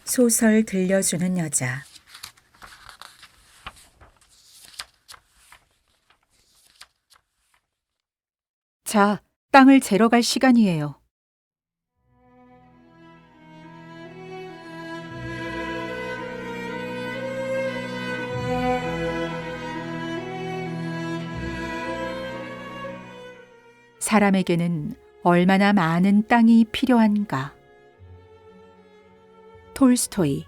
소설 들려주는 여자. 자, 땅을 재러 갈 시간이에요. 사람에게는 얼마나 많은 땅이 필요한가. 톨스토이.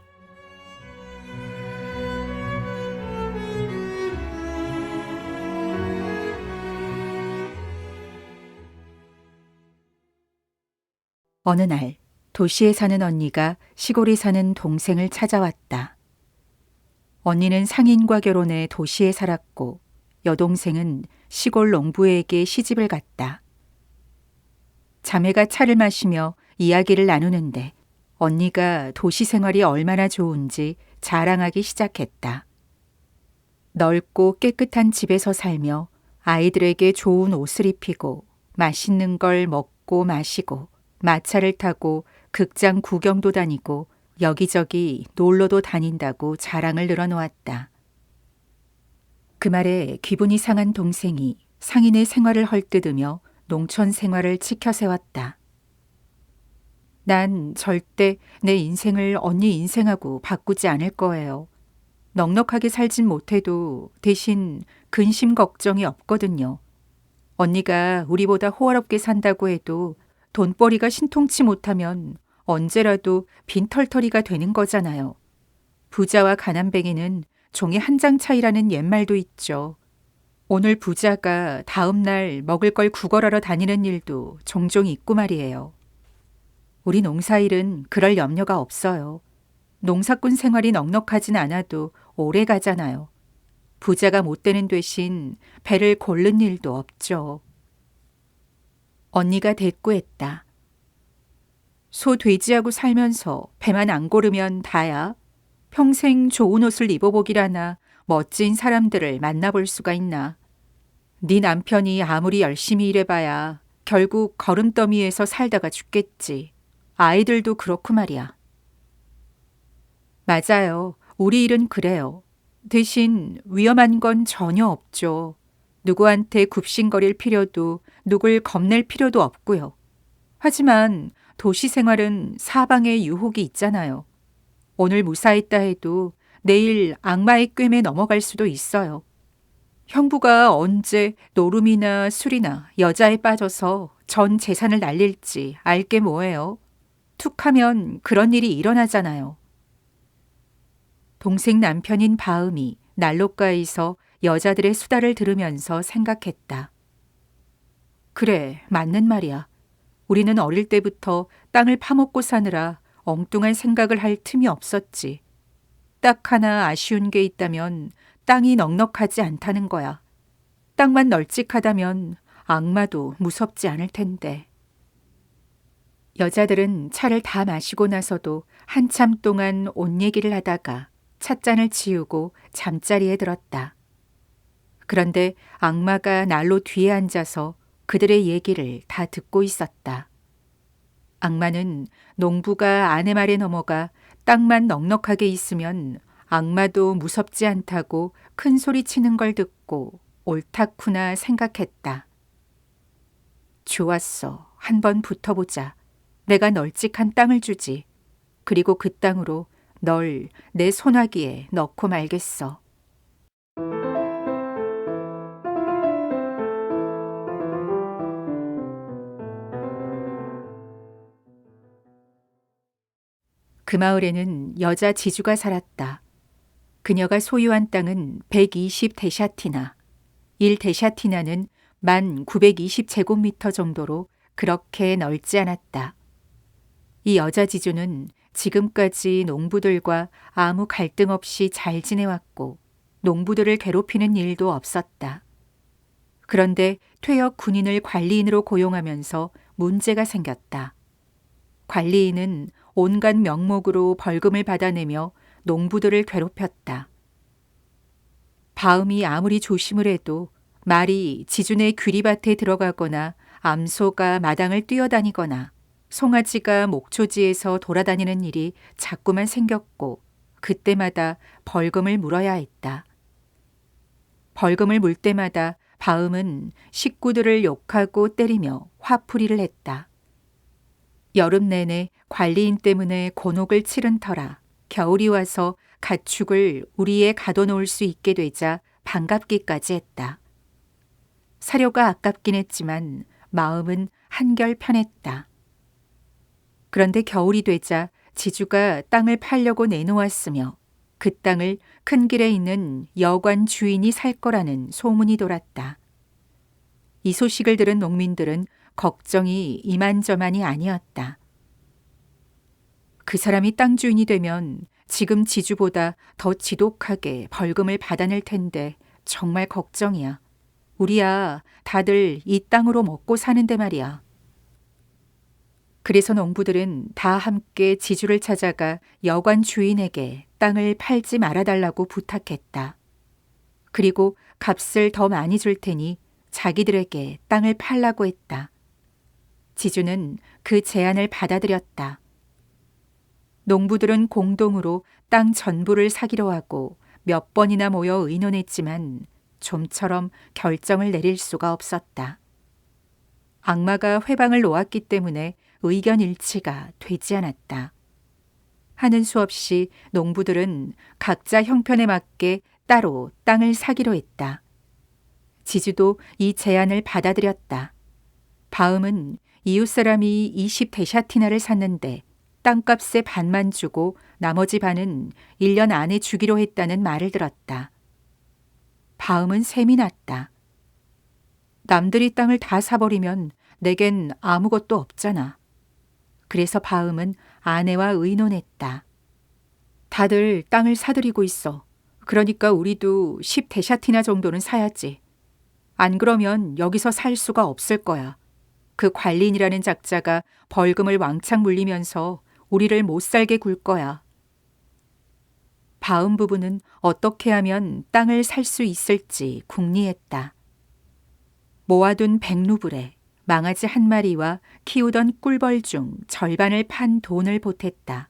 어느 날 도시에 사는 언니가 시골에 사는 동생을 찾아왔다. 언니는 상인과 결혼해 도시에 살았고 여동생은 시골 농부에게 시집을 갔다. 자매가 차를 마시며 이야기를 나누는데 언니가 도시 생활이 얼마나 좋은지 자랑하기 시작했다. 넓고 깨끗한 집에서 살며 아이들에게 좋은 옷을 입히고 맛있는 걸 먹고 마시고 마차를 타고 극장 구경도 다니고 여기저기 놀러도 다닌다고 자랑을 늘어놓았다. 그 말에 기분이 상한 동생이 상인의 생활을 헐뜯으며 농촌 생활을 치켜세웠다. 난 절대 내 인생을 언니 인생하고 바꾸지 않을 거예요. 넉넉하게 살진 못해도 대신 근심 걱정이 없거든요. 언니가 우리보다 호화롭게 산다고 해도 돈벌이가 신통치 못하면 언제라도 빈털터리가 되는 거잖아요. 부자와 가난뱅이는 종이 한 장 차이라는 옛말도 있죠. 오늘 부자가 다음 날 먹을 걸 구걸하러 다니는 일도 종종 있고 말이에요. 우리 농사일은 그럴 염려가 없어요. 농사꾼 생활이 넉넉하진 않아도 오래 가잖아요. 부자가 못 되는 대신 배를 고른 일도 없죠. 언니가 대꾸했다. 소 돼지하고 살면서 배만 안 고르면 다야. 평생 좋은 옷을 입어보기라나 멋진 사람들을 만나볼 수가 있나. 네 남편이 아무리 열심히 일해봐야 결국 거름더미에서 살다가 죽겠지. 아이들도 그렇고 말이야. 맞아요. 우리 일은 그래요. 대신 위험한 건 전혀 없죠. 누구한테 굽신거릴 필요도 누굴 겁낼 필요도 없고요. 하지만 도시 생활은 사방에 유혹이 있잖아요. 오늘 무사했다 해도 내일 악마의 꿰매 넘어갈 수도 있어요. 형부가 언제 노름이나 술이나 여자에 빠져서 전 재산을 날릴지 알게 뭐예요. 툭 하면 그런 일이 일어나잖아요. 동생 남편인 바음이 난로가에서 여자들의 수다를 들으면서 생각했다. 그래, 맞는 말이야. 우리는 어릴 때부터 땅을 파먹고 사느라 엉뚱한 생각을 할 틈이 없었지. 딱 하나 아쉬운 게 있다면 땅이 넉넉하지 않다는 거야. 땅만 널찍하다면 악마도 무섭지 않을 텐데. 여자들은 차를 다 마시고 나서도 한참 동안 옷 얘기를 하다가 찻잔을 치우고 잠자리에 들었다. 그런데 악마가 난로 뒤에 앉아서 그들의 얘기를 다 듣고 있었다. 악마는 농부가 아내 말에 넘어가 땅만 넉넉하게 있으면 악마도 무섭지 않다고 큰 소리 치는 걸 듣고 옳다구나 생각했다. 좋았어. 한번 붙어보자. 내가 널찍한 땅을 주지. 그리고 그 땅으로 널 내 소나기에 넣고 말겠어. 그 마을에는 여자 지주가 살았다. 그녀가 소유한 땅은 120데샤티나, 1데샤티나는 1920제곱미터 정도로 그렇게 넓지 않았다. 이 여자 지주는 지금까지 농부들과 아무 갈등 없이 잘 지내왔고 농부들을 괴롭히는 일도 없었다. 그런데 퇴역 군인을 관리인으로 고용하면서 문제가 생겼다. 관리인은 온갖 명목으로 벌금을 받아내며 농부들을 괴롭혔다. 바음이 아무리 조심을 해도 말이 지준의 귀리밭에 들어가거나 암소가 마당을 뛰어다니거나 송아지가 목초지에서 돌아다니는 일이 자꾸만 생겼고 그때마다 벌금을 물어야 했다. 벌금을 물 때마다 바음은 식구들을 욕하고 때리며 화풀이를 했다. 여름 내내 관리인 때문에 곤혹을 치른 터라 겨울이 와서 가축을 우리에 가둬놓을 수 있게 되자 반갑기까지 했다. 사료가 아깝긴 했지만 마음은 한결 편했다. 그런데 겨울이 되자 지주가 땅을 팔려고 내놓았으며 그 땅을 큰 길에 있는 여관 주인이 살 거라는 소문이 돌았다. 이 소식을 들은 농민들은 걱정이 이만저만이 아니었다. 그 사람이 땅 주인이 되면 지금 지주보다 더 지독하게 벌금을 받아낼 텐데 정말 걱정이야. 우리야 다들 이 땅으로 먹고 사는데 말이야. 그래서 농부들은 다 함께 지주를 찾아가 여관 주인에게 땅을 팔지 말아달라고 부탁했다. 그리고 값을 더 많이 줄 테니 자기들에게 땅을 팔라고 했다. 지주는 그 제안을 받아들였다. 농부들은 공동으로 땅 전부를 사기로 하고 몇 번이나 모여 의논했지만 좀처럼 결정을 내릴 수가 없었다. 악마가 회방을 놓았기 때문에 의견 일치가 되지 않았다. 하는 수 없이 농부들은 각자 형편에 맞게 따로 땅을 사기로 했다. 지주도 이 제안을 받아들였다. 바음은 이웃 사람이 20데샤티나를 샀는데 땅값의 반만 주고 나머지 반은 1년 안에 주기로 했다는 말을 들었다. 바음은 샘이 났다. 남들이 땅을 다 사버리면 내겐 아무것도 없잖아. 그래서 바음은 아내와 의논했다. 다들 땅을 사들이고 있어. 그러니까 우리도 10데샤티나 정도는 사야지. 안 그러면 여기서 살 수가 없을 거야. 그 관리인이라는 작자가 벌금을 왕창 물리면서 우리를 못 살게 굴 거야. 바음 부부는 어떻게 하면 땅을 살 수 있을지 궁리했다. 모아둔 100루블에 망아지 한 마리와 키우던 꿀벌 중 절반을 판 돈을 보탰다.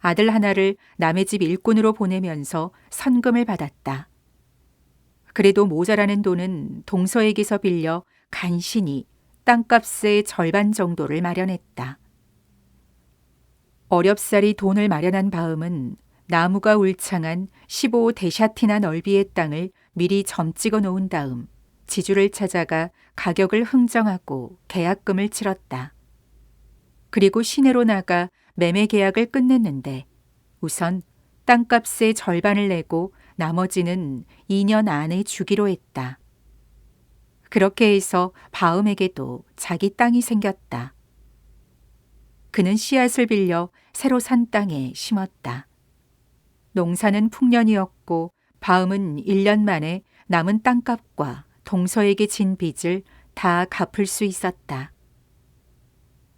아들 하나를 남의 집 일꾼으로 보내면서 선금을 받았다. 그래도 모자라는 돈은 동서에게서 빌려 간신히 땅값의 절반 정도를 마련했다. 어렵사리 돈을 마련한 바음은 나무가 울창한 15데샤티나 넓이의 땅을 미리 점 찍어 놓은 다음 지주를 찾아가 가격을 흥정하고 계약금을 치렀다. 그리고 시내로 나가 매매 계약을 끝냈는데 우선 땅값의 절반을 내고 나머지는 2년 안에 주기로 했다. 그렇게 해서 바음에게도 자기 땅이 생겼다. 그는 씨앗을 빌려 새로 산 땅에 심었다. 농사는 풍년이었고 바음은 1년 만에 남은 땅값과 동서에게 진 빚을 다 갚을 수 있었다.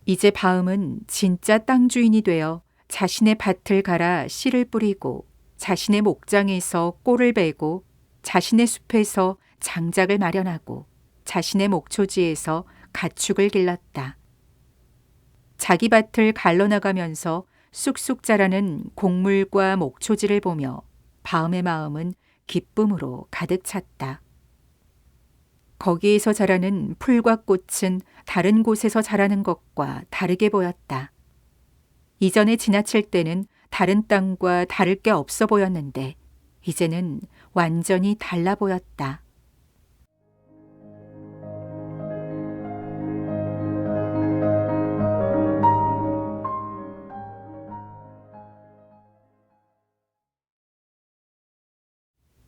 이제 바음은 진짜 땅 주인이 되어 자신의 밭을 갈아 씨를 뿌리고 자신의 목장에서 꼴을 베고 자신의 숲에서 장작을 마련하고 자신의 목초지에서 가축을 길렀다. 자기 밭을 갈러나가면서 쑥쑥 자라는 곡물과 목초지를 보며 바음의 마음은 기쁨으로 가득 찼다. 거기에서 자라는 풀과 꽃은 다른 곳에서 자라는 것과 다르게 보였다. 이전에 지나칠 때는 다른 땅과 다를 게 없어 보였는데 이제는 완전히 달라 보였다.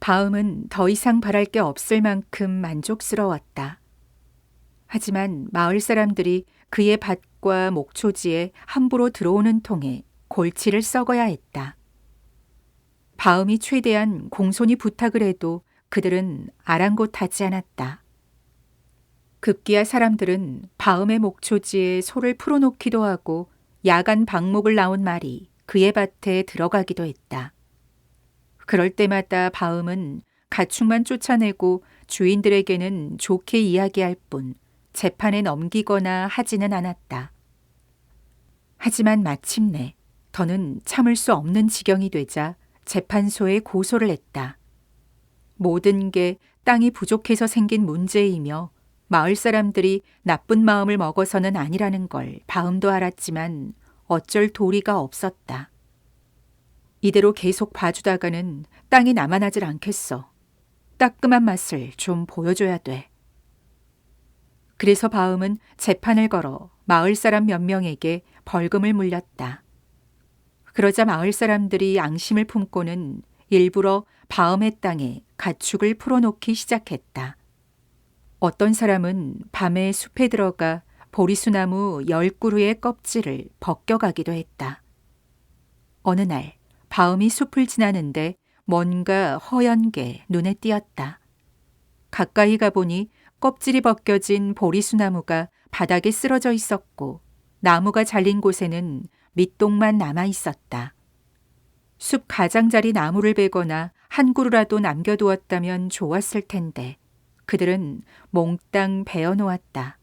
바음은 더 이상 바랄 게 없을 만큼 만족스러웠다. 하지만 마을 사람들이 그의 밭과 목초지에 함부로 들어오는 통에 골치를 썩어야 했다. 바음이 최대한 공손히 부탁을 해도 그들은 아랑곳하지 않았다. 급기야 사람들은 바음의 목초지에 소를 풀어놓기도 하고 야간 방목을 나온 말이 그의 밭에 들어가기도 했다. 그럴 때마다 바음은 가축만 쫓아내고 주인들에게는 좋게 이야기할 뿐 재판에 넘기거나 하지는 않았다. 하지만 마침내 더는 참을 수 없는 지경이 되자 재판소에 고소를 했다. 모든 게 땅이 부족해서 생긴 문제이며 마을 사람들이 나쁜 마음을 먹어서는 아니라는 걸 바음도 알았지만 어쩔 도리가 없었다. 이대로 계속 봐주다가는 땅이 남아나질 않겠어. 따끔한 맛을 좀 보여줘야 돼. 그래서 바음은 재판을 걸어 마을 사람 몇 명에게 벌금을 물렸다. 그러자 마을 사람들이 앙심을 품고는 일부러 바음의 땅에 가축을 풀어놓기 시작했다. 어떤 사람은 밤에 숲에 들어가 보리수나무 10그루의 껍질을 벗겨가기도 했다. 어느 날 바음이 숲을 지나는데 뭔가 허연 게 눈에 띄었다. 가까이 가보니 껍질이 벗겨진 보리수나무가 바닥에 쓰러져 있었고 나무가 잘린 곳에는 밑동만 남아 있었다. 숲 가장자리 나무를 베거나 한 그루라도 남겨두었다면 좋았을 텐데 그들은 몽땅 베어 놓았다.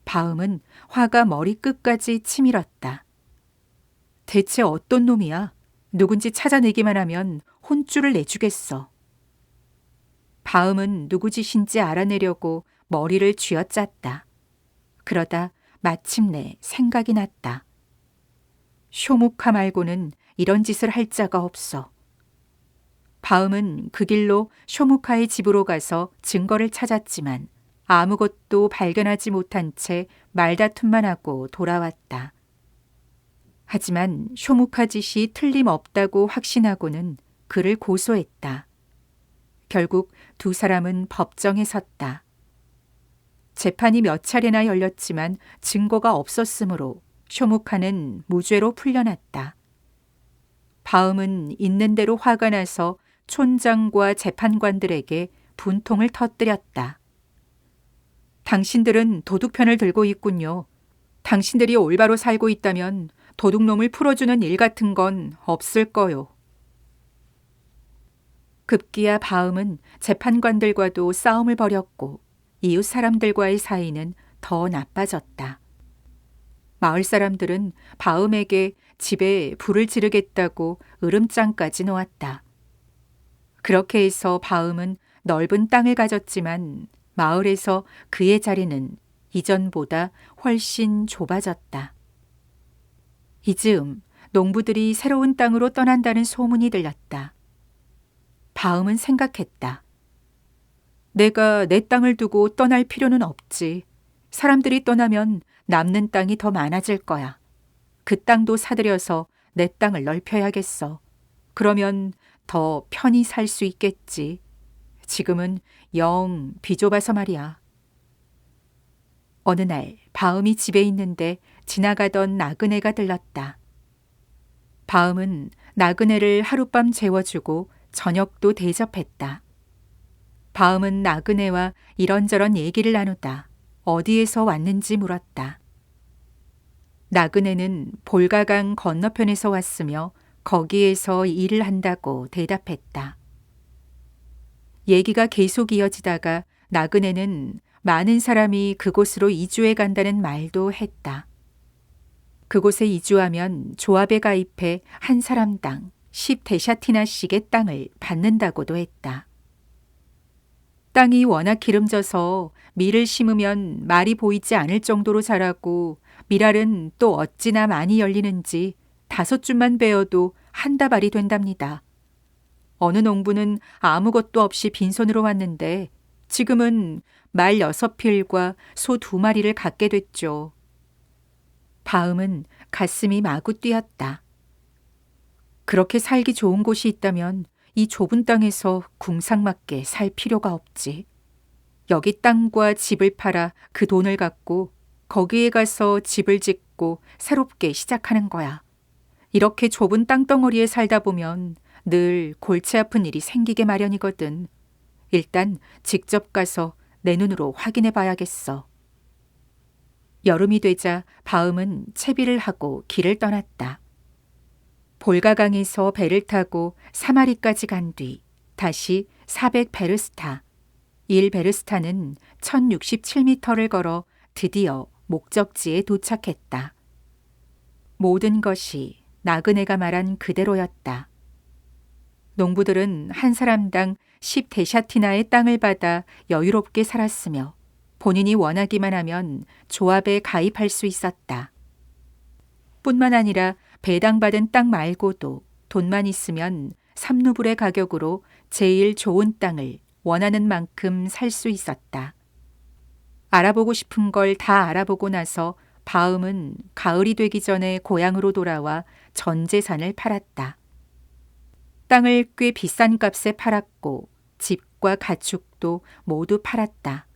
바음은 화가 머리끝까지 치밀었다. 대체 어떤 놈이야? 누군지 찾아내기만 하면 혼쭐을 내주겠어. 바음은 누구 짓인지 알아내려고 머리를 쥐어짰다. 그러다 마침내 생각이 났다. 쇼무카 말고는 이런 짓을 할 자가 없어. 바음은 그 길로 쇼무카의 집으로 가서 증거를 찾았지만 아무것도 발견하지 못한 채 말다툼만 하고 돌아왔다. 하지만 쇼무카 짓이 틀림없다고 확신하고는 그를 고소했다. 결국 두 사람은 법정에 섰다. 재판이 몇 차례나 열렸지만 증거가 없었으므로 쇼무카는 무죄로 풀려났다. 바음은 있는 대로 화가 나서 촌장과 재판관들에게 분통을 터뜨렸다. 당신들은 도둑편을 들고 있군요. 당신들이 올바로 살고 있다면 도둑놈을 풀어주는 일 같은 건 없을 거요. 급기야 바음은 재판관들과도 싸움을 벌였고 이웃 사람들과의 사이는 더 나빠졌다. 마을 사람들은 바음에게 집에 불을 지르겠다고 으름장까지 놓았다. 그렇게 해서 바음은 넓은 땅을 가졌지만 마을에서 그의 자리는 이전보다 훨씬 좁아졌다. 이즈음 농부들이 새로운 땅으로 떠난다는 소문이 들렸다. 바음은 생각했다. 내가 내 땅을 두고 떠날 필요는 없지. 사람들이 떠나면 남는 땅이 더 많아질 거야. 그 땅도 사들여서 내 땅을 넓혀야겠어. 그러면 더 편히 살 수 있겠지. 지금은 영 비좁아서 말이야. 어느 날 바음이 집에 있는데 지나가던 나그네가 들렀다. 바음은 나그네를 하룻밤 재워주고 저녁도 대접했다. 바음은 나그네와 이런저런 얘기를 나누다 어디에서 왔는지 물었다. 나그네는 볼가강 건너편에서 왔으며 거기에서 일을 한다고 대답했다. 얘기가 계속 이어지다가 나그네는 많은 사람이 그곳으로 이주해 간다는 말도 했다. 그곳에 이주하면 조합에 가입해 한 사람당 10데샤티나씩의 땅을 받는다고도 했다. 땅이 워낙 기름져서 밀을 심으면 말이 보이지 않을 정도로 자라고 밀알은 또 어찌나 많이 열리는지 5줌만 베어도 한 다발이 된답니다. 어느 농부는 아무것도 없이 빈손으로 왔는데 지금은 말 6필과 소 2마리를 갖게 됐죠. 바음은 가슴이 마구 뛰었다. 그렇게 살기 좋은 곳이 있다면 이 좁은 땅에서 궁상맞게 살 필요가 없지. 여기 땅과 집을 팔아 그 돈을 갖고 거기에 가서 집을 짓고 새롭게 시작하는 거야. 이렇게 좁은 땅덩어리에 살다 보면 늘 골치 아픈 일이 생기게 마련이거든. 일단 직접 가서 내 눈으로 확인해 봐야겠어. 여름이 되자 바음은 채비를 하고 길을 떠났다. 볼가강에서 배를 타고 사마리까지 간 뒤 다시 400베르스타, 1베르스타는 1067m를 걸어 드디어 목적지에 도착했다. 모든 것이 나그네가 말한 그대로였다. 농부들은 한 사람당 10데샤티나의 땅을 받아 여유롭게 살았으며 본인이 원하기만 하면 조합에 가입할 수 있었다. 뿐만 아니라 배당받은 땅 말고도 돈만 있으면 3루블의 가격으로 제일 좋은 땅을 원하는 만큼 살 수 있었다. 알아보고 싶은 걸 다 알아보고 나서 바음은 가을이 되기 전에 고향으로 돌아와 전 재산을 팔았다. 땅을 꽤 비싼 값에 팔았고 집과 가축도 모두 팔았다.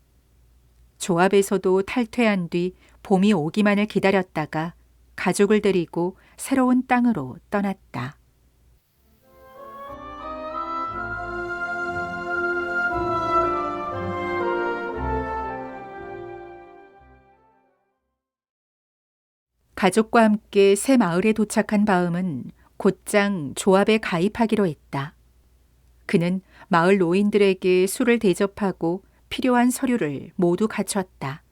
조합에서도 탈퇴한 뒤 봄이 오기만을 기다렸다가 가족을 데리고 새로운 땅으로 떠났다. 가족과 함께 새 마을에 도착한 바음은 곧장 조합에 가입하기로 했다. 그는 마을 노인들에게 술을 대접하고 필요한 서류를 모두 갖췄다.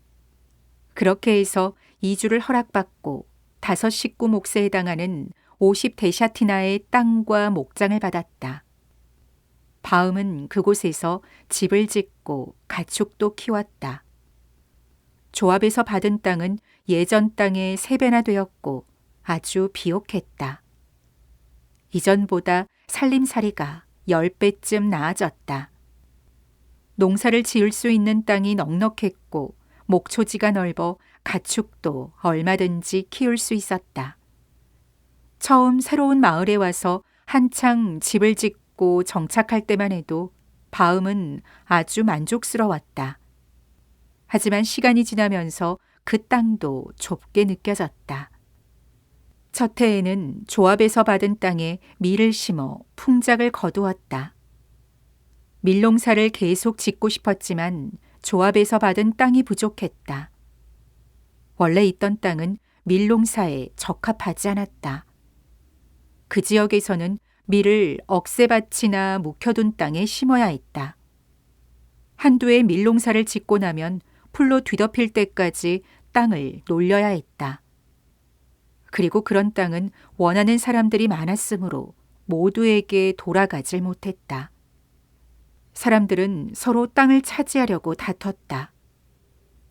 그렇게 해서 이주를 허락받고 5 식구 몫에 해당하는 50데샤티나의 땅과 목장을 받았다. 바음은 그곳에서 집을 짓고 가축도 키웠다. 조합에서 받은 땅은 예전 땅의 3배나 되었고 아주 비옥했다. 이전보다 살림살이가 10배쯤 나아졌다. 농사를 지을 수 있는 땅이 넉넉했고 목초지가 넓어 가축도 얼마든지 키울 수 있었다. 처음 새로운 마을에 와서 한창 집을 짓고 정착할 때만 해도 바음은 아주 만족스러웠다. 하지만 시간이 지나면서 그 땅도 좁게 느껴졌다. 첫 해에는 조합에서 받은 땅에 밀을 심어 풍작을 거두었다. 밀농사를 계속 짓고 싶었지만 조합에서 받은 땅이 부족했다. 원래 있던 땅은 밀농사에 적합하지 않았다. 그 지역에서는 밀을 억새밭이나 묵혀둔 땅에 심어야 했다. 한두 해 밀농사를 짓고 나면 풀로 뒤덮일 때까지 땅을 놀려야 했다. 그리고 그런 땅은 원하는 사람들이 많았으므로 모두에게 돌아가질 못했다. 사람들은 서로 땅을 차지하려고 다퉜다.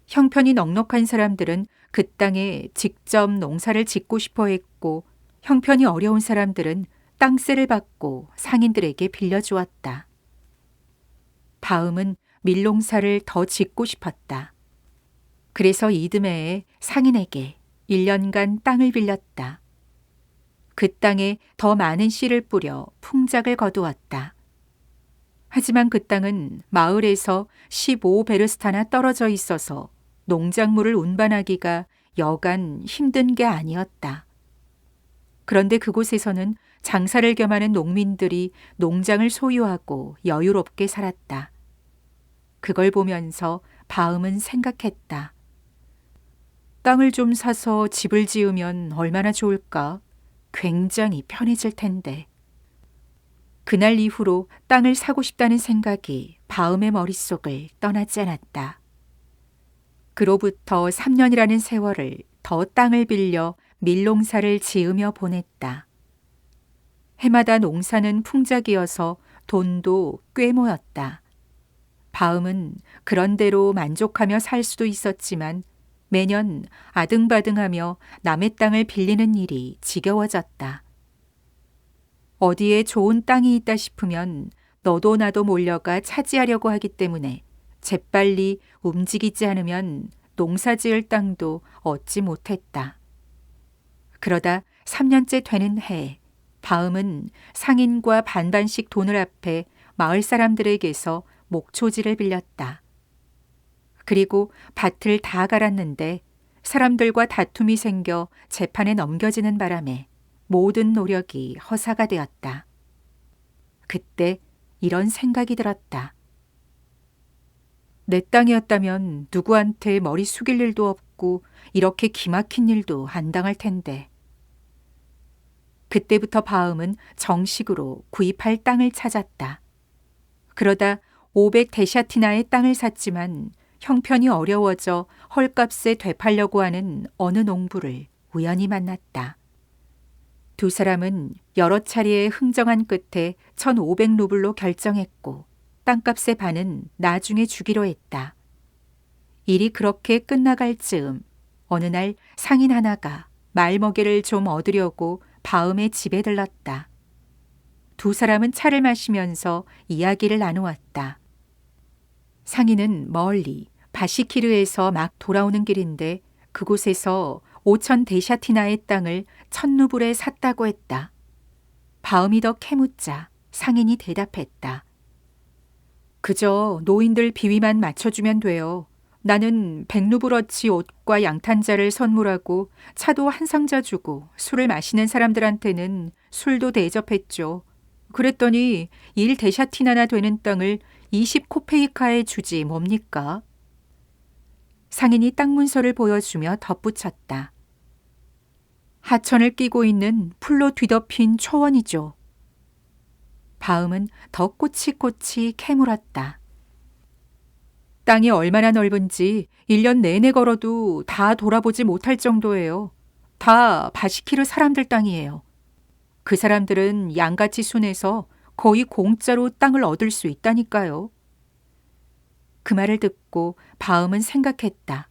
형편이 넉넉한 사람들은 그 땅에 직접 농사를 짓고 싶어 했고 형편이 어려운 사람들은 땅세를 받고 상인들에게 빌려주었다. 바음은 밀농사를 더 짓고 싶었다. 그래서 이듬해에 상인에게 1년간 땅을 빌렸다. 그 땅에 더 많은 씨를 뿌려 풍작을 거두었다. 하지만 그 땅은 마을에서 15베르스타나 떨어져 있어서 농작물을 운반하기가 여간 힘든 게 아니었다. 그런데 그곳에서는 장사를 겸하는 농민들이 농장을 소유하고 여유롭게 살았다. 그걸 보면서 바음은 생각했다. 땅을 좀 사서 집을 지으면 얼마나 좋을까? 굉장히 편해질 텐데. 그날 이후로 땅을 사고 싶다는 생각이 바음의 머릿속을 떠나지 않았다. 그로부터 3년이라는 세월을 더 땅을 빌려 밀농사를 지으며 보냈다. 해마다 농사는 풍작이어서 돈도 꽤 모였다. 바음은 그런대로 만족하며 살 수도 있었지만 매년 아등바등하며 남의 땅을 빌리는 일이 지겨워졌다. 어디에 좋은 땅이 있다 싶으면 너도 나도 몰려가 차지하려고 하기 때문에 재빨리 움직이지 않으면 농사 지을 땅도 얻지 못했다. 그러다 3년째 되는 해, 바음은 상인과 반반씩 돈을 합해 마을 사람들에게서 목초지를 빌렸다. 그리고 밭을 다 갈았는데 사람들과 다툼이 생겨 재판에 넘겨지는 바람에 모든 노력이 허사가 되었다. 그때 이런 생각이 들었다. 내 땅이었다면 누구한테 머리 숙일 일도 없고 이렇게 기막힌 일도 안 당할 텐데. 그때부터 바음은 정식으로 구입할 땅을 찾았다. 그러다 500데샤티나의 땅을 샀지만 형편이 어려워져 헐값에 되팔려고 하는 어느 농부를 우연히 만났다. 두 사람은 여러 차례의 흥정한 끝에 1,500루블로 결정했고 땅값의 반은 나중에 주기로 했다. 일이 그렇게 끝나갈 즈음 어느 날 상인 하나가 말먹이를 좀 얻으려고 바음의 집에 들렀다. 두 사람은 차를 마시면서 이야기를 나누었다. 상인은 멀리 바시키르에서 막 돌아오는 길인데 그곳에서 5,000 데샤티나의 땅을 1,000루블에 샀다고 했다. 바음이 더 캐묻자 상인이 대답했다. 그저 노인들 비위만 맞춰주면 돼요. 나는 100루블어치 옷과 양탄자를 선물하고 차도 한 상자 주고 술을 마시는 사람들한테는 술도 대접했죠. 그랬더니 1 데샤티나나 되는 땅을 20코페이카에 주지 뭡니까? 상인이 땅 문서를 보여주며 덧붙였다. 하천을 끼고 있는 풀로 뒤덮인 초원이죠. 바음은 더 꼬치꼬치 캐물었다. 땅이 얼마나 넓은지 1년 내내 걸어도 다 돌아보지 못할 정도예요. 다 바시키르 사람들 땅이에요. 그 사람들은 양같이 순해서 거의 공짜로 땅을 얻을 수 있다니까요. 그 말을 듣고 바음은 생각했다.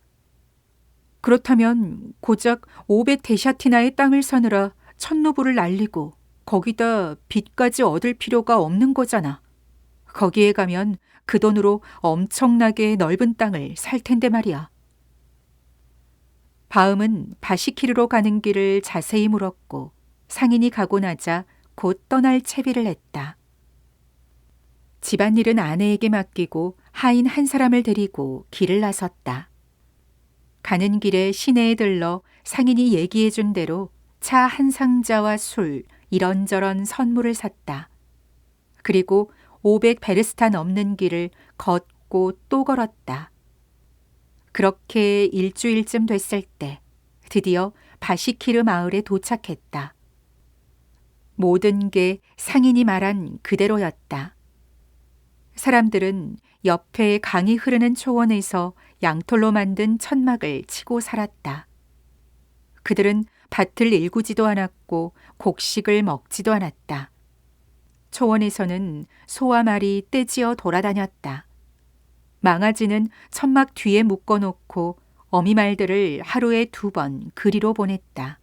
그렇다면 고작 500 데샤티나의 땅을 사느라 1,000루블을 날리고 거기다 빚까지 얻을 필요가 없는 거잖아. 거기에 가면 그 돈으로 엄청나게 넓은 땅을 살 텐데 말이야. 바음은 바시키르로 가는 길을 자세히 물었고 상인이 가고 나자 곧 떠날 채비를 했다. 집안일은 아내에게 맡기고 하인 한 사람을 데리고 길을 나섰다. 가는 길에 시내에 들러 상인이 얘기해 준 대로 차 한 상자와 술, 이런저런 선물을 샀다. 그리고 500베르스타 넘는 길을 걷고 또 걸었다. 그렇게 일주일쯤 됐을 때 드디어 바시키르 마을에 도착했다. 모든 게 상인이 말한 그대로였다. 사람들은 옆에 강이 흐르는 초원에서 양털로 만든 천막을 치고 살았다. 그들은 밭을 일구지도 않았고 곡식을 먹지도 않았다. 초원에서는 소와 말이 떼지어 돌아다녔다. 망아지는 천막 뒤에 묶어놓고 어미말들을 하루에 2번 그리로 보냈다.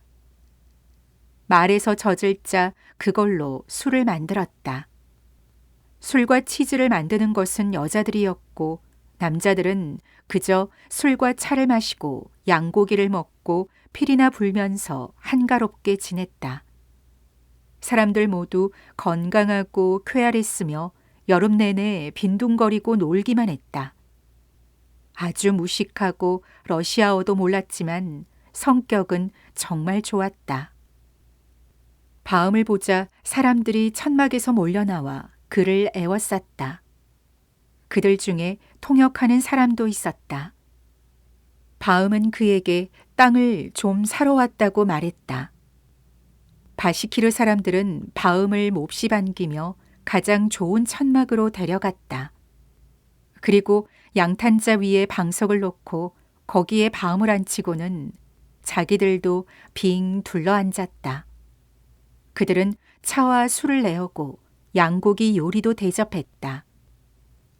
말에서 젖을 짜 그걸로 술을 만들었다. 술과 치즈를 만드는 것은 여자들이었고 남자들은 그저 술과 차를 마시고 양고기를 먹고 필이나 불면서 한가롭게 지냈다. 사람들 모두 건강하고 쾌활했으며 여름 내내 빈둥거리고 놀기만 했다. 아주 무식하고 러시아어도 몰랐지만 성격은 정말 좋았다. 바음을 보자 사람들이 천막에서 몰려나와 그를 애워쌌다. 그들 중에 통역하는 사람도 있었다. 바음은 그에게 땅을 좀 사러 왔다고 말했다. 바시키르 사람들은 바음을 몹시 반기며 가장 좋은 천막으로 데려갔다. 그리고 양탄자 위에 방석을 놓고 거기에 바음을 앉히고는 자기들도 빙 둘러앉았다. 그들은 차와 술을 내오고 양고기 요리도 대접했다.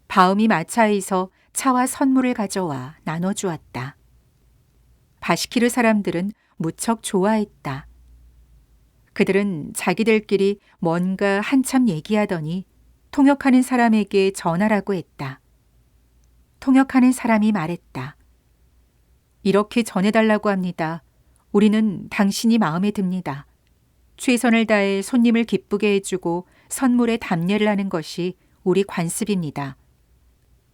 바음이 마차에서 차와 선물을 가져와 나눠주었다. 바시키르 사람들은 무척 좋아했다. 그들은 자기들끼리 뭔가 한참 얘기하더니 통역하는 사람에게 전하라고 했다. 통역하는 사람이 말했다. 이렇게 전해달라고 합니다. 우리는 당신이 마음에 듭니다. 최선을 다해 손님을 기쁘게 해주고 선물에 답례를 하는 것이 우리 관습입니다.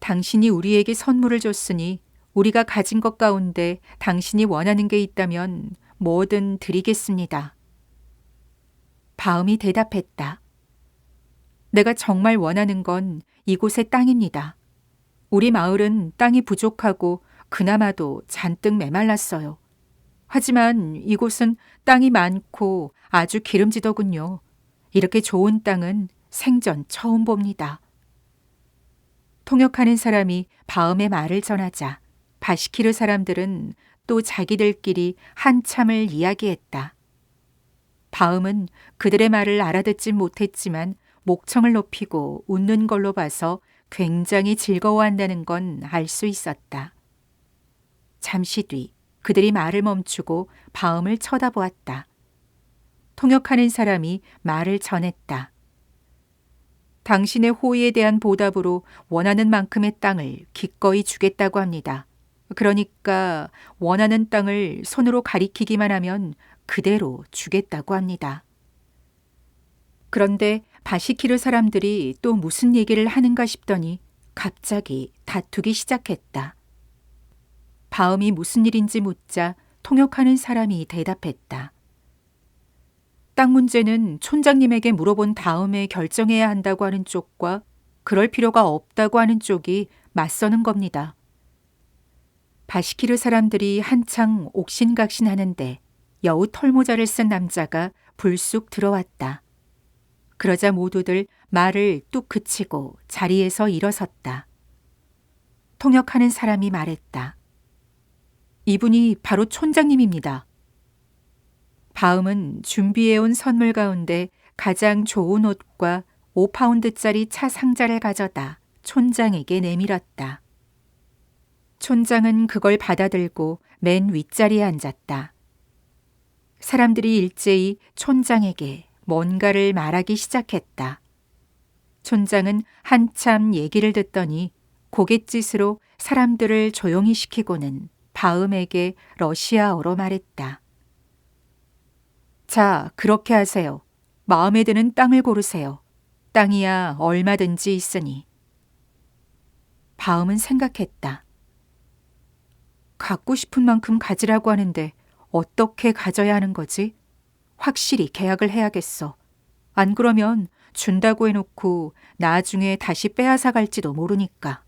당신이 우리에게 선물을 줬으니 우리가 가진 것 가운데 당신이 원하는 게 있다면 뭐든 드리겠습니다. 바음이 대답했다. 내가 정말 원하는 건 이곳의 땅입니다. 우리 마을은 땅이 부족하고 그나마도 잔뜩 메말랐어요. 하지만 이곳은 땅이 많고 아주 기름지더군요. 이렇게 좋은 땅은 생전 처음 봅니다. 통역하는 사람이 바음의 말을 전하자 바시키르 사람들은 또 자기들끼리 한참을 이야기했다. 바음은 그들의 말을 알아듣진 못했지만 목청을 높이고 웃는 걸로 봐서 굉장히 즐거워한다는 건 알 수 있었다. 잠시 뒤 그들이 말을 멈추고 바음을 쳐다보았다. 통역하는 사람이 말을 전했다. 당신의 호의에 대한 보답으로 원하는 만큼의 땅을 기꺼이 주겠다고 합니다. 그러니까 원하는 땅을 손으로 가리키기만 하면 그대로 주겠다고 합니다. 그런데 바시키르 사람들이 또 무슨 얘기를 하는가 싶더니 갑자기 다투기 시작했다. 바음이 무슨 일인지 묻자 통역하는 사람이 대답했다. 땅 문제는 촌장님에게 물어본 다음에 결정해야 한다고 하는 쪽과 그럴 필요가 없다고 하는 쪽이 맞서는 겁니다. 바시키르 사람들이 한창 옥신각신하는데 여우 털모자를 쓴 남자가 불쑥 들어왔다. 그러자 모두들 말을 뚝 그치고 자리에서 일어섰다. 통역하는 사람이 말했다. 이분이 바로 촌장님입니다. 바음은 준비해온 선물 가운데 가장 좋은 옷과 5파운드짜리 차 상자를 가져다 촌장에게 내밀었다. 촌장은 그걸 받아들고 맨 윗자리에 앉았다. 사람들이 일제히 촌장에게 뭔가를 말하기 시작했다. 촌장은 한참 얘기를 듣더니 고갯짓으로 사람들을 조용히 시키고는 바음에게 러시아어로 말했다. 자, 그렇게 하세요. 마음에 드는 땅을 고르세요. 땅이야 얼마든지 있으니. 바음은 생각했다. 갖고 싶은 만큼 가지라고 하는데 어떻게 가져야 하는 거지? 확실히 계약을 해야겠어. 안 그러면 준다고 해놓고 나중에 다시 빼앗아 갈지도 모르니까.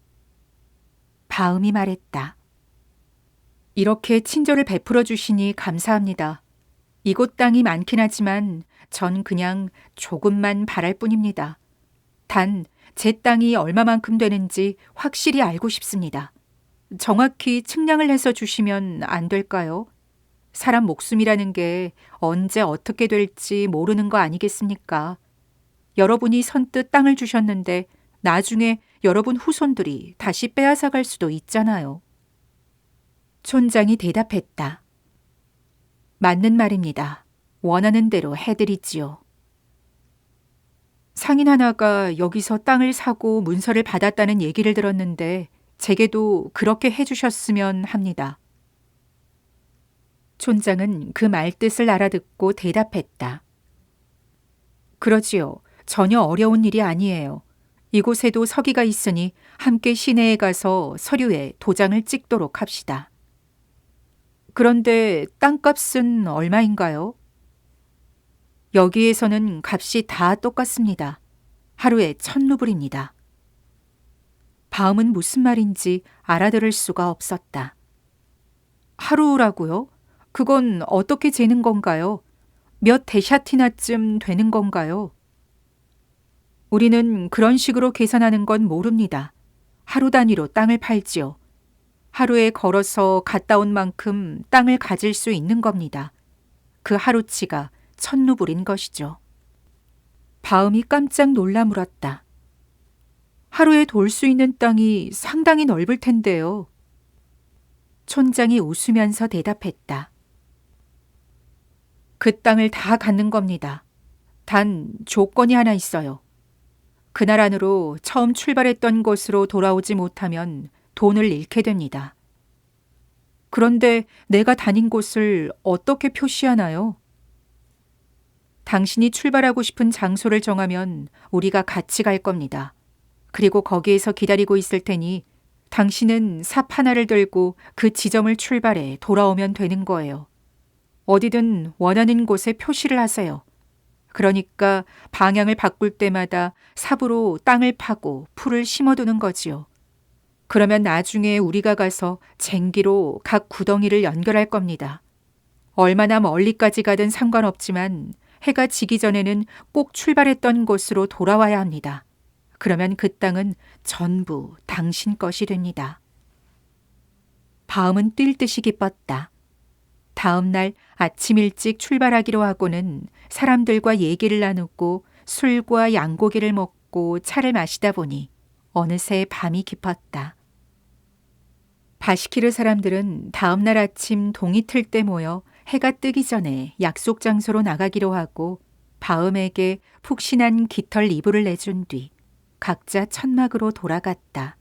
바음이 말했다. 이렇게 친절을 베풀어 주시니 감사합니다. 이곳 땅이 많긴 하지만 전 그냥 조금만 바랄 뿐입니다. 단 제 땅이 얼마만큼 되는지 확실히 알고 싶습니다. 정확히 측량을 해서 주시면 안 될까요? 사람 목숨이라는 게 언제 어떻게 될지 모르는 거 아니겠습니까? 여러분이 선뜻 땅을 주셨는데 나중에 여러분 후손들이 다시 빼앗아 갈 수도 있잖아요. 촌장이 대답했다. 맞는 말입니다. 원하는 대로 해드리지요. 상인 하나가 여기서 땅을 사고 문서를 받았다는 얘기를 들었는데 제게도 그렇게 해주셨으면 합니다. 촌장은 그 말뜻을 알아듣고 대답했다. 그러지요. 전혀 어려운 일이 아니에요. 이곳에도 서기가 있으니 함께 시내에 가서 서류에 도장을 찍도록 합시다. 그런데 땅값은 얼마인가요? 여기에서는 값이 다 똑같습니다. 하루에 1,000루블입니다. 바음은 무슨 말인지 알아들을 수가 없었다. 하루라고요? 그건 어떻게 재는 건가요? 몇 데샤티나쯤 되는 건가요? 우리는 그런 식으로 계산하는 건 모릅니다. 하루 단위로 땅을 팔지요. 하루에 걸어서 갔다 온 만큼 땅을 가질 수 있는 겁니다. 그 하루치가 1,000루블인 것이죠. 바음이 깜짝 놀라 물었다. 하루에 돌 수 있는 땅이 상당히 넓을 텐데요. 촌장이 웃으면서 대답했다. 그 땅을 다 갖는 겁니다. 단 조건이 하나 있어요. 그날 안으로 처음 출발했던 곳으로 돌아오지 못하면 돈을 잃게 됩니다. 그런데 내가 다닌 곳을 어떻게 표시하나요? 당신이 출발하고 싶은 장소를 정하면 우리가 같이 갈 겁니다. 그리고 거기에서 기다리고 있을 테니 당신은 삽 하나를 들고 그 지점을 출발해 돌아오면 되는 거예요. 어디든 원하는 곳에 표시를 하세요. 그러니까 방향을 바꿀 때마다 삽으로 땅을 파고 풀을 심어두는 거지요. 그러면 나중에 우리가 가서 쟁기로 각 구덩이를 연결할 겁니다. 얼마나 멀리까지 가든 상관없지만 해가 지기 전에는 꼭 출발했던 곳으로 돌아와야 합니다. 그러면 그 땅은 전부 당신 것이 됩니다. 바음은 뛸 듯이 기뻤다. 다음 날 아침 일찍 출발하기로 하고는 사람들과 얘기를 나누고 술과 양고기를 먹고 차를 마시다 보니 어느새 밤이 깊었다. 바시키르 사람들은 다음 날 아침 동이 틀 때 모여 해가 뜨기 전에 약속 장소로 나가기로 하고 바음에게 푹신한 깃털 이불을 내준 뒤 각자 천막으로 돌아갔다.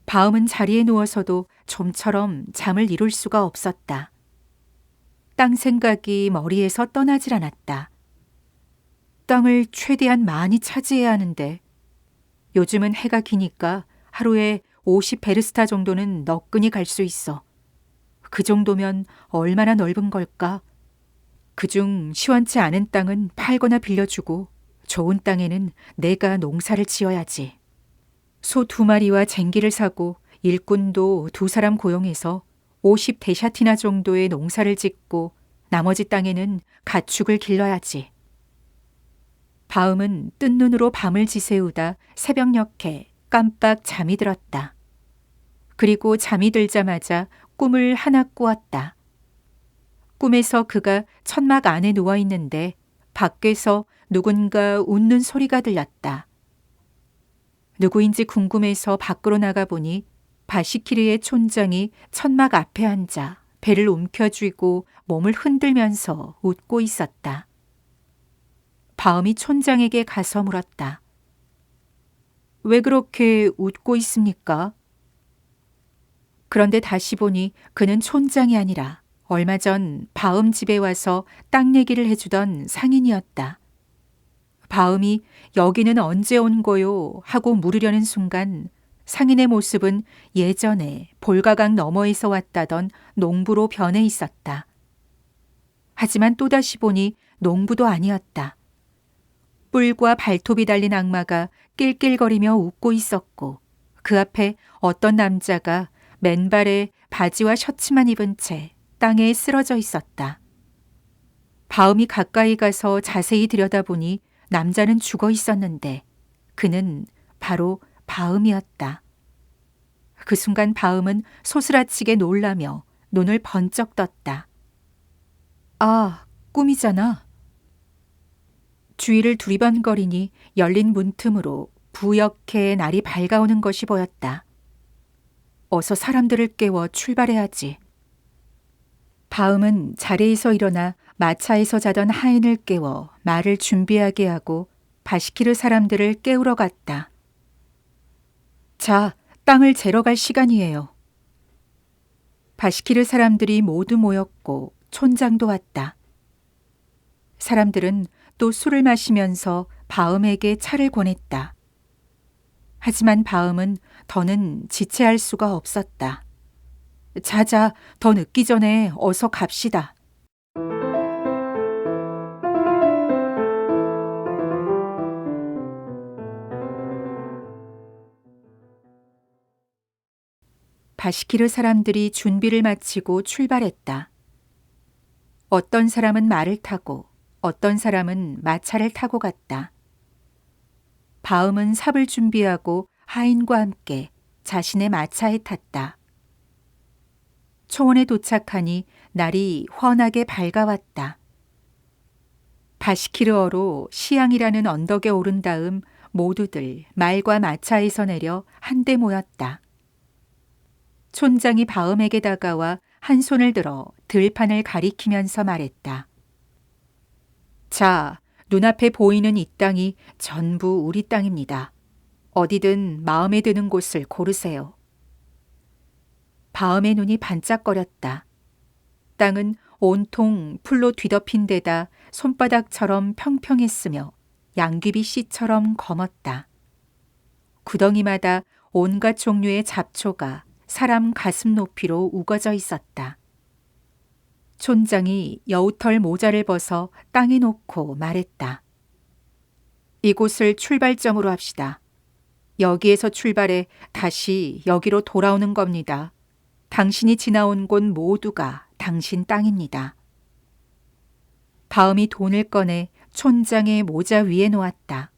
바음은 자리에 누워서도 좀처럼 잠을 이룰 수가 없었다. 땅 생각이 머리에서 떠나질 않았다. 땅을 최대한 많이 차지해야 하는데 요즘은 해가 기니까 하루에 50베르스타 정도는 너끈히 갈 수 있어. 그 정도면 얼마나 넓은 걸까? 그중 시원치 않은 땅은 팔거나 빌려주고 좋은 땅에는 내가 농사를 지어야지. 소 2마리와 쟁기를 사고 일꾼도 2사람 고용해서 50데샤티나 정도의 농사를 짓고 나머지 땅에는 가축을 길러야지. 바음은 뜬 눈으로 밤을 지새우다 새벽녘에 깜빡 잠이 들었다. 그리고 잠이 들자마자 꿈을 하나 꾸었다. 꿈에서 그가 천막 안에 누워 있는데 밖에서 누군가 웃는 소리가 들렸다. 누구인지 궁금해서 밖으로 나가보니 바시키르의 촌장이 천막 앞에 앉아 배를 움켜쥐고 몸을 흔들면서 웃고 있었다. 바음이 촌장에게 가서 물었다. 왜 그렇게 웃고 있습니까? 그런데 다시 보니 그는 촌장이 아니라 얼마 전 바음 집에 와서 땅 얘기를 해주던 상인이었다. 바음이 여기는 언제 온 거요? 하고 물으려는 순간 상인의 모습은 예전에 볼가강 너머에서 왔다던 농부로 변해 있었다. 하지만 또다시 보니 농부도 아니었다. 뿔과 발톱이 달린 악마가 낄낄거리며 웃고 있었고 그 앞에 어떤 남자가 맨발에 바지와 셔츠만 입은 채 땅에 쓰러져 있었다. 바음이 가까이 가서 자세히 들여다보니 남자는 죽어 있었는데 그는 바로 바음이었다. 그 순간 바음은 소스라치게 놀라며 눈을 번쩍 떴다. 아, 꿈이잖아. 주위를 두리번거리니 열린 문틈으로 부옇게 날이 밝아오는 것이 보였다. 어서 사람들을 깨워 출발해야지. 바음은 자리에서 일어나 마차에서 자던 하인을 깨워 말을 준비하게 하고 바시키르 사람들을 깨우러 갔다. 자, 땅을 재러 갈 시간이에요. 바시키르 사람들이 모두 모였고 촌장도 왔다. 사람들은 또 술을 마시면서 바음에게 차를 권했다. 하지만 바음은 더는 지체할 수가 없었다. 자자, 더 늦기 전에 어서 갑시다. 바시키르 사람들이 준비를 마치고 출발했다. 어떤 사람은 말을 타고 어떤 사람은 마차를 타고 갔다. 바음은 삽을 준비하고 하인과 함께 자신의 마차에 탔다. 초원에 도착하니 날이 환하게 밝아왔다. 바시키르어로 시앙이라는 언덕에 오른 다음 모두들 말과 마차에서 내려 한데 모였다. 촌장이 바음에게 다가와 한 손을 들어 들판을 가리키면서 말했다. 자, 눈앞에 보이는 이 땅이 전부 우리 땅입니다. 어디든 마음에 드는 곳을 고르세요. 바음의 눈이 반짝거렸다. 땅은 온통 풀로 뒤덮인 데다 손바닥처럼 평평했으며 양귀비 씨처럼 검었다. 구덩이마다 온갖 종류의 잡초가 사람 가슴 높이로 우거져 있었다. 촌장이 여우털 모자를 벗어 땅에 놓고 말했다. 이곳을 출발점으로 합시다. 여기에서 출발해 다시 여기로 돌아오는 겁니다. 당신이 지나온 곳 모두가 당신 땅입니다. 바음이 돈을 꺼내 촌장의 모자 위에 놓았다.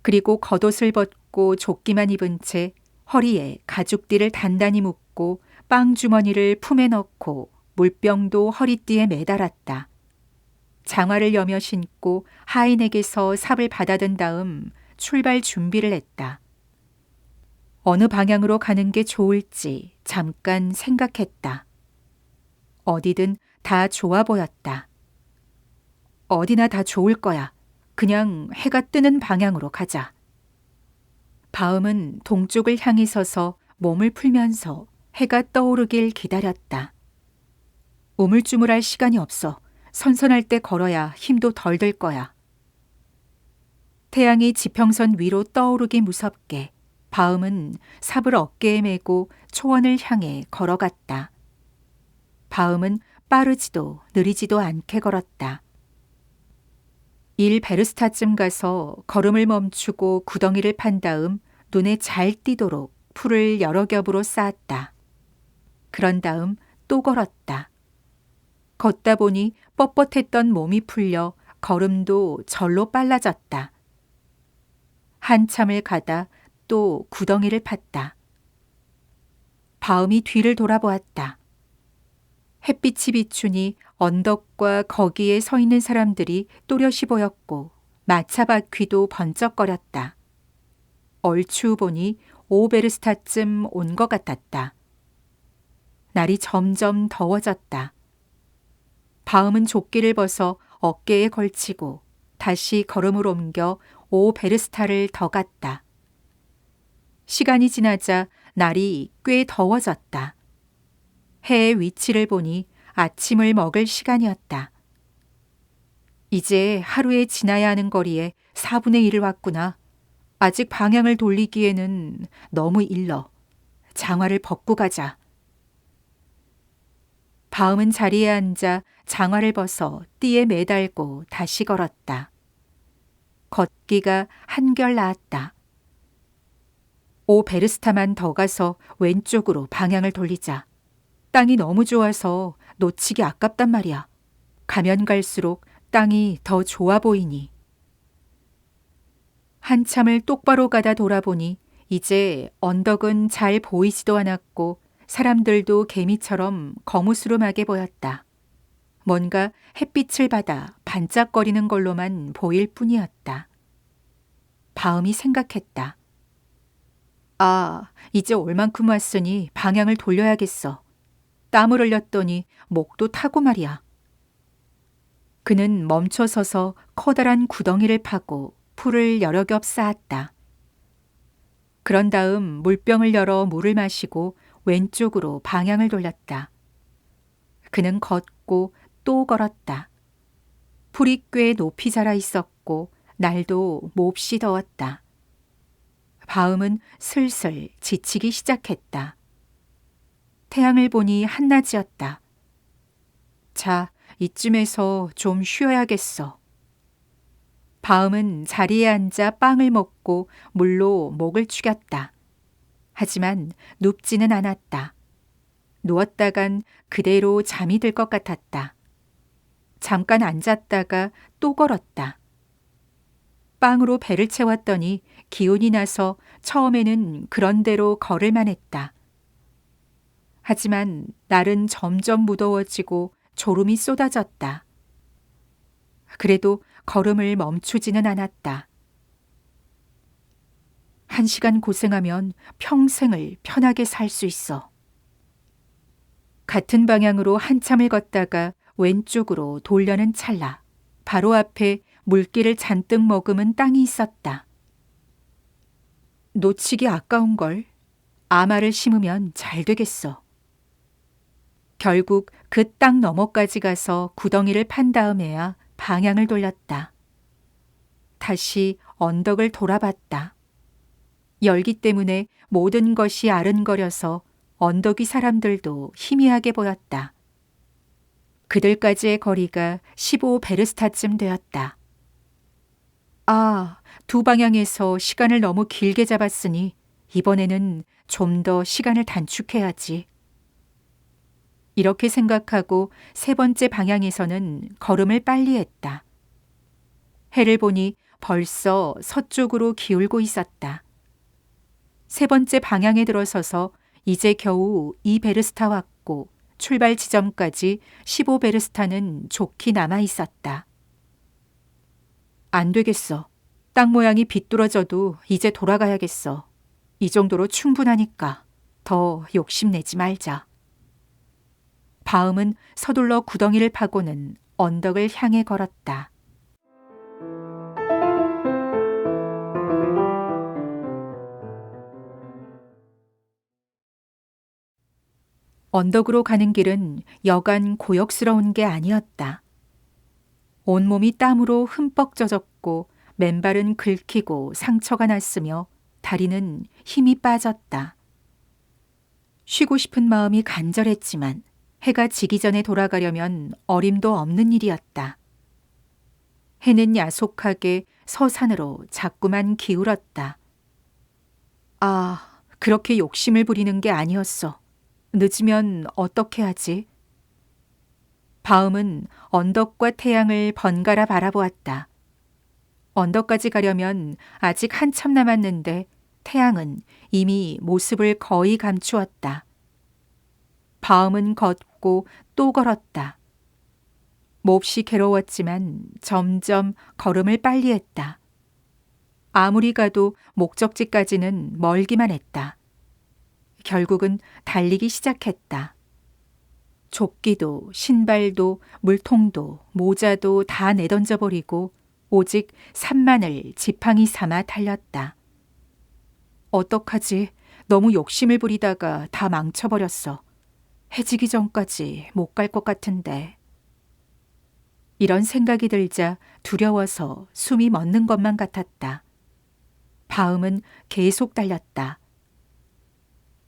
그리고 겉옷을 벗고 조끼만 입은 채 허리에 가죽띠를 단단히 묶고 빵 주머니를 품에 넣고 물병도 허리띠에 매달았다. 장화를 여며 신고 하인에게서 삽을 받아든 다음 출발 준비를 했다. 어느 방향으로 가는 게 좋을지 잠깐 생각했다. 어디든 다 좋아 보였다. 어디나 다 좋을 거야. 그냥 해가 뜨는 방향으로 가자. 바음은 동쪽을 향해 서서 몸을 풀면서 해가 떠오르길 기다렸다. 우물쭈물할 시간이 없어. 선선할 때 걸어야 힘도 덜 들 거야. 태양이 지평선 위로 떠오르기 무섭게 바음은 삽을 어깨에 메고 초원을 향해 걸어갔다. 바음은 빠르지도 느리지도 않게 걸었다. 1베르스타쯤 가서 걸음을 멈추고 구덩이를 판 다음 눈에 잘 띄도록 풀을 여러 겹으로 쌓았다. 그런 다음 또 걸었다. 걷다 보니 뻣뻣했던 몸이 풀려 걸음도 절로 빨라졌다. 한참을 가다 또 구덩이를 팠다. 바음이 뒤를 돌아보았다. 햇빛이 비추니 언덕과 거기에 서 있는 사람들이 또렷이 보였고 마차 바퀴도 번쩍거렸다. 얼추 보니 5베르스타쯤 온 것 같았다. 날이 점점 더워졌다. 바음은 조끼를 벗어 어깨에 걸치고 다시 걸음을 옮겨 5베르스타를 더 갔다. 시간이 지나자 날이 꽤 더워졌다. 해의 위치를 보니 아침을 먹을 시간이었다. 이제 하루에 지나야 하는 거리에 4분의 1을 왔구나. 아직 방향을 돌리기에는 너무 일러. 장화를 벗고 가자. 바음은 자리에 앉아 장화를 벗어 띠에 매달고 다시 걸었다. 걷기가 한결 나았다. 5베르스타만 더 가서 왼쪽으로 방향을 돌리자. 땅이 너무 좋아서 놓치기 아깝단 말이야. 가면 갈수록 땅이 더 좋아 보이니. 한참을 똑바로 가다 돌아보니 이제 언덕은 잘 보이지도 않았고 사람들도 개미처럼 거무스름하게 보였다. 뭔가 햇빛을 받아 반짝거리는 걸로만 보일 뿐이었다. 바음이 생각했다. 아, 이제 올 만큼 왔으니 방향을 돌려야겠어. 땀을 흘렸더니 목도 타고 말이야. 그는 멈춰 서서 커다란 구덩이를 파고 풀을 여러 겹 쌓았다. 그런 다음 물병을 열어 물을 마시고 왼쪽으로 방향을 돌렸다. 그는 걷고 또 걸었다. 풀이 꽤 높이 자라 있었고 날도 몹시 더웠다. 바음은 슬슬 지치기 시작했다. 태양을 보니 한낮이었다. 자, 이쯤에서 좀 쉬어야겠어. 바음은 자리에 앉아 빵을 먹고 물로 목을 축였다. 하지만 눕지는 않았다. 누웠다간 그대로 잠이 들 것 같았다. 잠깐 앉았다가 또 걸었다. 빵으로 배를 채웠더니 기운이 나서 처음에는 그런 대로 걸을만 했다. 하지만 날은 점점 무더워지고 졸음이 쏟아졌다. 그래도 걸음을 멈추지는 않았다. 1시간 고생하면 평생을 편하게 살 수 있어. 같은 방향으로 한참을 걷다가 왼쪽으로 돌려는 찰나 바로 앞에 물기를 잔뜩 머금은 땅이 있었다. 놓치기 아까운걸. 아마를 심으면 잘 되겠어. 결국 그 땅 너머까지 가서 구덩이를 판 다음에야 방향을 돌렸다. 다시 언덕을 돌아봤다. 열기 때문에 모든 것이 아른거려서 언덕 위 사람들도 희미하게 보였다. 그들까지의 거리가 15베르스타쯤 되었다. 아, 두 방향에서 시간을 너무 길게 잡았으니 이번에는 좀 더 시간을 단축해야지. 이렇게 생각하고 세 번째 방향에서는 걸음을 빨리 했다. 해를 보니 벌써 서쪽으로 기울고 있었다. 세 번째 방향에 들어서서 이제 겨우 2베르스타 왔고 출발 지점까지 15베르스타는 좋게 남아 있었다. 안 되겠어. 땅 모양이 비뚤어져도 이제 돌아가야겠어. 이 정도로 충분하니까 더 욕심내지 말자. 바음은 서둘러 구덩이를 파고는 언덕을 향해 걸었다. 언덕으로 가는 길은 여간 고역스러운 게 아니었다. 온몸이 땀으로 흠뻑 젖었고 맨발은 긁히고 상처가 났으며 다리는 힘이 빠졌다. 쉬고 싶은 마음이 간절했지만 해가 지기 전에 돌아가려면 어림도 없는 일이었다. 해는 야속하게 서산으로 자꾸만 기울었다. 아, 그렇게 욕심을 부리는 게 아니었어. 늦으면 어떻게 하지? 바음은 언덕과 태양을 번갈아 바라보았다. 언덕까지 가려면 아직 한참 남았는데 태양은 이미 모습을 거의 감추었다. 바음은 걷고 또 걸었다. 몹시 괴로웠지만 점점 걸음을 빨리 했다. 아무리 가도 목적지까지는 멀기만 했다. 결국은 달리기 시작했다. 조끼도 신발도 물통도 모자도 다 내던져버리고 오직 산만을 지팡이 삼아 달렸다. 어떡하지? 너무 욕심을 부리다가 다 망쳐버렸어. 해지기 전까지 못 갈 것 같은데. 이런 생각이 들자 두려워서 숨이 멎는 것만 같았다. 바음은 계속 달렸다.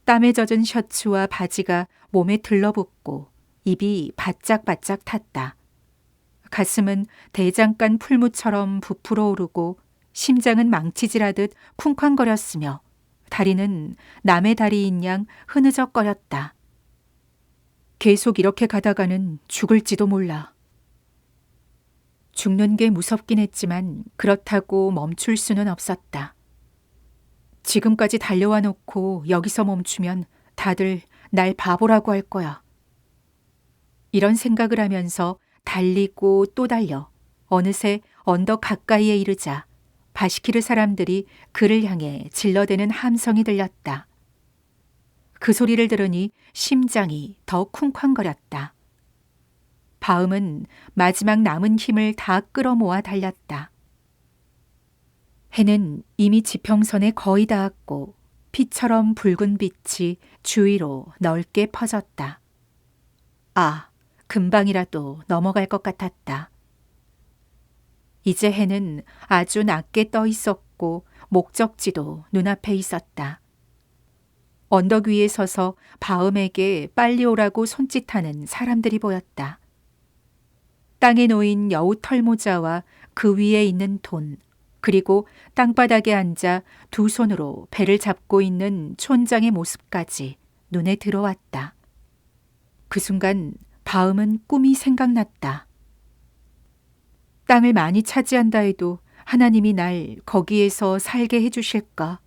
땀에 젖은 셔츠와 바지가 몸에 들러붙고 입이 바짝바짝 탔다. 가슴은 대장간 풀무처럼 부풀어 오르고 심장은 망치질하듯 쿵쾅거렸으며 다리는 남의 다리인 양 흐느적거렸다. 계속 이렇게 가다가는 죽을지도 몰라. 죽는 게 무섭긴 했지만 그렇다고 멈출 수는 없었다. 지금까지 달려와 놓고 여기서 멈추면 다들 날 바보라고 할 거야. 이런 생각을 하면서 달리고 또 달려 어느새 언덕 가까이에 이르자 바시키르 사람들이 그를 향해 질러대는 함성이 들렸다. 그 소리를 들으니 심장이 더 쿵쾅거렸다. 바음은 마지막 남은 힘을 다 끌어모아 달렸다. 해는 이미 지평선에 거의 닿았고 피처럼 붉은 빛이 주위로 넓게 퍼졌다. 아, 금방이라도 넘어갈 것 같았다. 이제 해는 아주 낮게 떠 있었고 목적지도 눈앞에 있었다. 언덕 위에 서서 바음에게 빨리 오라고 손짓하는 사람들이 보였다. 땅에 놓인 여우 털모자와 그 위에 있는 돈, 그리고 땅바닥에 앉아 두 손으로 배를 잡고 있는 촌장의 모습까지 눈에 들어왔다. 그 순간 바음은 꿈이 생각났다. 땅을 많이 차지한다 해도 하나님이 날 거기에서 살게 해주실까?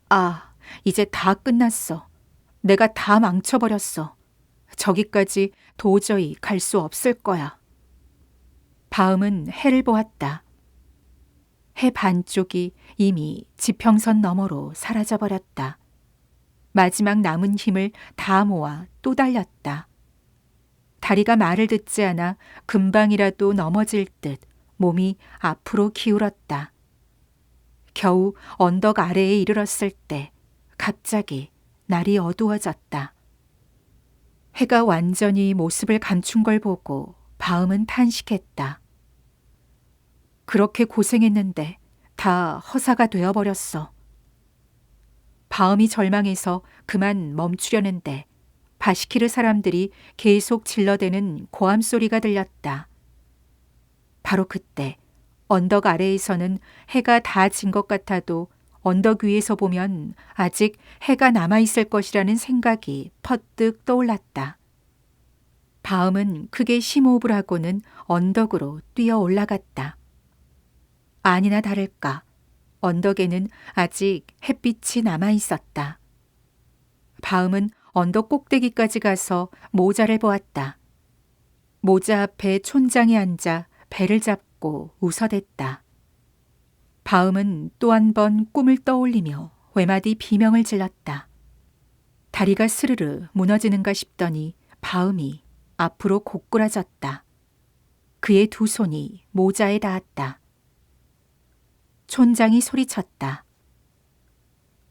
아, 이제 다 끝났어. 내가 다 망쳐버렸어. 저기까지 도저히 갈 수 없을 거야. 바음은 해를 보았다. 해 반쪽이 이미 지평선 너머로 사라져버렸다. 마지막 남은 힘을 다 모아 또 달렸다. 다리가 말을 듣지 않아 금방이라도 넘어질 듯 몸이 앞으로 기울었다. 겨우 언덕 아래에 이르렀을 때 갑자기 날이 어두워졌다. 해가 완전히 모습을 감춘 걸 보고 바음은 탄식했다. 그렇게 고생했는데 다 허사가 되어버렸어. 바음이 절망해서 그만 멈추려는데 바시키르 사람들이 계속 질러대는 고함 소리가 들렸다. 바로 그때 언덕 아래에서는 해가 다 진 것 같아도 언덕 위에서 보면 아직 해가 남아있을 것이라는 생각이 퍼뜩 떠올랐다. 바음은 크게 심호흡을 하고는 언덕으로 뛰어 올라갔다. 아니나 다를까 언덕에는 아직 햇빛이 남아 있었다. 바음은 언덕 꼭대기까지 가서 모자를 보았다. 모자 앞에 촌장이 앉아 배를 잡고 웃어댔다. 바음은 또 한 번 꿈을 떠올리며 외마디 비명을 질렀다. 다리가 스르르 무너지는가 싶더니 바음이 앞으로 고꾸라졌다. 그의 두 손이 모자에 닿았다. 촌장이 소리쳤다.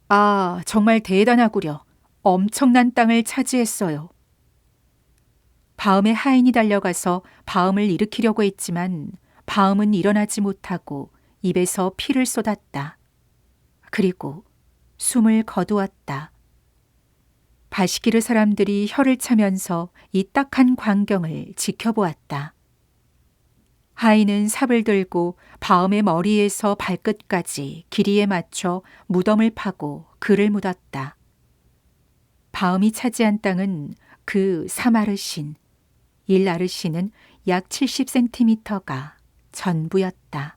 아, 정말 대단하구려. 엄청난 땅을 차지했어요. 바음의 하인이 달려가서 바음을 일으키려고 했지만 바음은 일어나지 못하고 입에서 피를 쏟았다. 그리고 숨을 거두었다. 바시기르 사람들이 혀를 차면서 이 딱한 광경을 지켜보았다. 하인은 삽을 들고 바음의 머리에서 발끝까지 길이에 맞춰 무덤을 파고 그를 묻었다. 바음이 차지한 땅은 그 3아르신, 1아르신은 약 70cm가 전부였다.